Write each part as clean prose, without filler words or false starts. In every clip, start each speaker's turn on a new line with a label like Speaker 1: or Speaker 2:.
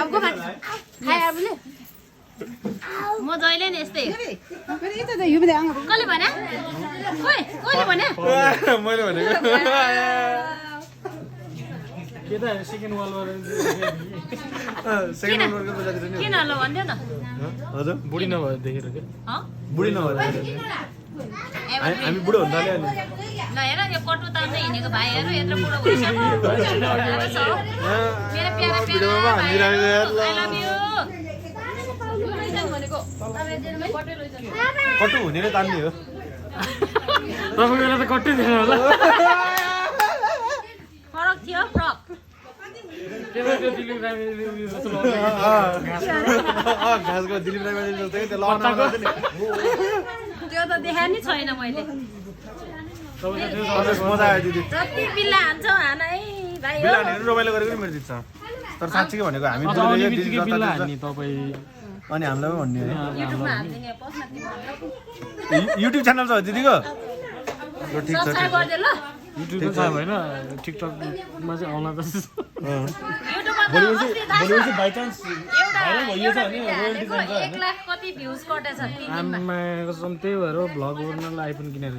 Speaker 1: अब को बात खाए आबुले म जहिले नि यस्तै कसले भने कसले भने
Speaker 2: मैले भनेको
Speaker 3: के त second world war
Speaker 2: second world cup जाँदैछ नि
Speaker 1: किन ल भन्दियो न
Speaker 2: हजुर
Speaker 3: बुढी नभए देखेर के
Speaker 2: बुढी नभएर हामी बुढो हुन थाल्यो अनि
Speaker 1: ल हेर यो कटु तान्दै हिँडेको भाइहरू यत्रो बुढो भइसक्यो मेरो प्यारा प्यारा भाइहरू आई लभ यु
Speaker 2: कटु हुने नै तान्ने हो
Speaker 3: तपाईको बेला त कट्टै थिएन होला
Speaker 1: फरक थियो फ्रक
Speaker 3: त्यो दिलीप राई जस्तो
Speaker 2: घाँसको दिलीप राई जस्तो त्यो लगाउन
Speaker 1: त्यो त देखा नि छैन मैले
Speaker 2: मजा आयो दिदी
Speaker 1: जति बिल्ला हान्छौ हान है भाइ हो
Speaker 2: बिल्लाहरू रमाइलो गरेको नि मेरो जित्छ तर साँच्चै भनेको हामी
Speaker 3: आउने बित्तिकै बिल्ला हान्ने तपाईँ
Speaker 2: अनि हामीलाई पनि भन्ने
Speaker 1: युट्युबमा हाल्दिने पस्न
Speaker 2: युट्युब च्यानल छ दिदीको ल ठिक छ
Speaker 1: सब्स्क्राइब गरिदे ल
Speaker 3: युट्युब त छ होइन टिकटकमा चाहिँ आउला त
Speaker 1: युट्युबमा त
Speaker 2: भोलि बाइ चान्स
Speaker 1: एउटा भिडियोको 1 लाख कति भ्युज कटेछ 3 दिनमा
Speaker 3: आमाको सम त्यही भएर भ्लग गर्नलाई आइफोन किनेर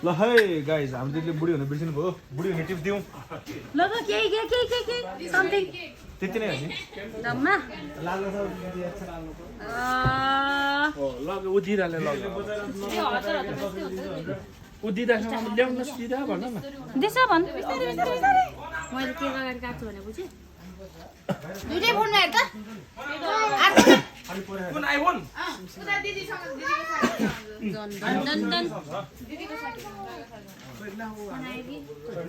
Speaker 2: ल है गाइज हाम्रो दिदीले बुढी हुन बिर्सिनु भयो बुढी हुने टिप्स दिउँ
Speaker 1: ल त के समथिङ
Speaker 2: त्यति नै हो नि
Speaker 1: दम्मा
Speaker 3: लग उदिराले लग उदिरासँग ल्याउन सिधा भन न
Speaker 1: देसा भन् बिस्तारै मैले के लगाएर काट्छु भने बुझे दुईटै फोनमा हेर त
Speaker 3: कुन आइफोन
Speaker 1: उता दिदीसँग दिदीको साथी दन दन दन दिदीको साथी